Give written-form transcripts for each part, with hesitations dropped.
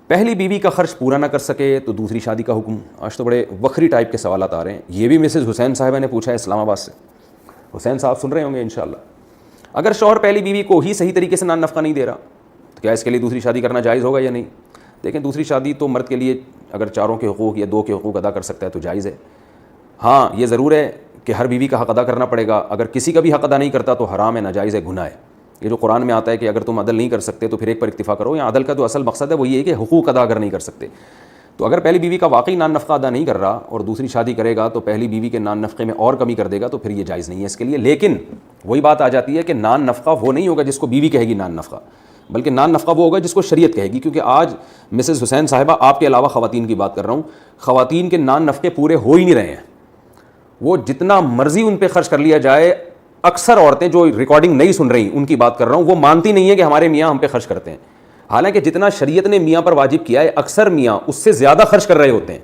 پہلی بیوی کا خرچ پورا نہ کر سکے تو دوسری شادی کا حکم. آج تو بڑے وکری ٹائپ کے سوالات آ رہے ہیں. یہ بھی مسز حسین صاحبہ نے پوچھا ہے اسلام آباد سے. حسین صاحب سن رہے ہوں گے انشاءاللہ. اگر شوہر پہلی بیوی کو ہی صحیح طریقے سے نان نفقہ نہیں دے رہا تو کیا اس کے لیے دوسری شادی کرنا جائز ہوگا یا نہیں؟ دیکھیں, دوسری شادی تو مرد کے لیے اگر چاروں کے حقوق یا دو کے حقوق ادا کر سکتا ہے تو جائز ہے. ہاں, یہ ضرور ہے کہ ہر بیوی کا حق ادا کرنا پڑے گا. اگر کسی کا بھی حق ادا نہیں کرتا تو حرام ہے, ناجائز ہے, گناہ ہے. یہ جو قرآن میں آتا ہے کہ اگر تم عدل نہیں کر سکتے تو پھر ایک پر اکتفا کرو. یا عدل کا تو اصل مقصد ہے وہ یہ ہے کہ حقوق ادا اگر نہیں کر سکتے. تو اگر پہلی بیوی کا واقعی نان نفقہ ادا نہیں کر رہا اور دوسری شادی کرے گا تو پہلی بیوی کے نان نفقے میں اور کمی کر دے گا تو پھر یہ جائز نہیں ہے اس کے لیے. لیکن وہی بات آ جاتی ہے کہ نان نفقہ وہ نہیں ہوگا جس کو بیوی کہے گی نان نفقہ, بلکہ نان نفقہ وہ ہوگا جس کو شریعت کہے گی. کیونکہ آج مسز حسین صاحبہ, آپ کے علاوہ خواتین کی بات کر رہا ہوں, خواتین کے نان نفقے پورے ہو ہی نہیں رہے ہیں. وہ جتنا مرضی ان پہ خرچ کر لیا جائے, اکثر عورتیں جو ریکارڈنگ نہیں سن رہی ان کی بات کر رہا ہوں, وہ مانتی نہیں ہے کہ ہمارے میاں ہم پہ خرچ کرتے ہیں. حالانکہ جتنا شریعت نے میاں پر واجب کیا ہے اکثر میاں اس سے زیادہ خرچ کر رہے ہوتے ہیں,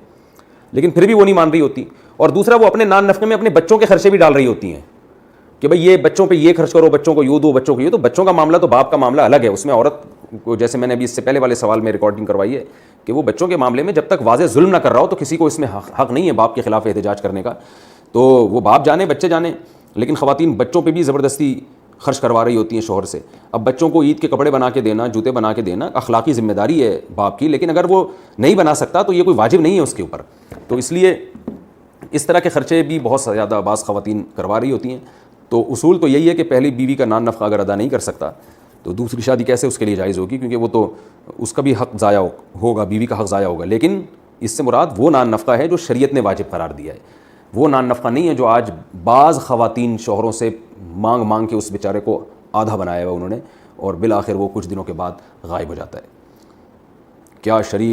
لیکن پھر بھی وہ نہیں مان رہی ہوتی. اور دوسرا, وہ اپنے نان نفقے میں اپنے بچوں کے خرچے بھی ڈال رہی ہوتی ہیں کہ بھئی یہ بچوں پہ یہ خرچ کرو, بچوں کو یوں دو, بچوں کو یہ. تو بچوں کا معاملہ تو باپ کا معاملہ الگ ہے. اس میں عورت کو, جیسے میں نے ابھی اس سے پہلے والے سوال میں ریکارڈنگ کروائی ہے, کہ وہ بچوں کے معاملے میں جب تک واضح ظلم نہ کر رہا ہو تو کسی کو اس میں حق نہیں ہے باپ کے خلاف احتجاج کرنے کا. تو وہ باپ جانے بچے جانے, لیکن خواتین بچوں پہ بھی زبردستی خرچ کروا رہی ہوتی ہیں شوہر سے. اب بچوں کو عید کے کپڑے بنا کے دینا, جوتے بنا کے دینا اخلاقی ذمہ داری ہے باپ کی, لیکن اگر وہ نہیں بنا سکتا تو یہ کوئی واجب نہیں ہے اس کے اوپر. تو اس لیے اس طرح کے خرچے بھی بہت زیادہ بعض خواتین کروا رہی ہوتی ہیں. تو اصول تو یہی ہے کہ پہلی بیوی کا نان نفقہ اگر ادا نہیں کر سکتا تو دوسری شادی کیسے اس کے لیے جائز ہوگی, کیونکہ وہ تو اس کا بھی حق ضائع ہوگا, بیوی کا حق ضائع ہوگا. لیکن اس سے مراد وہ نان نفقہ ہے جو شریعت نے واجب قرار دیا ہے. وہ نان نفقہ نہیں ہے جو آج بعض خواتین شوہروں سے مانگ مانگ کے اس بیچارے کو آدھا بنایا ہوا انہوں نے, اور بالآخر وہ کچھ دنوں کے بعد غائب ہو جاتا ہے. کیا شریعت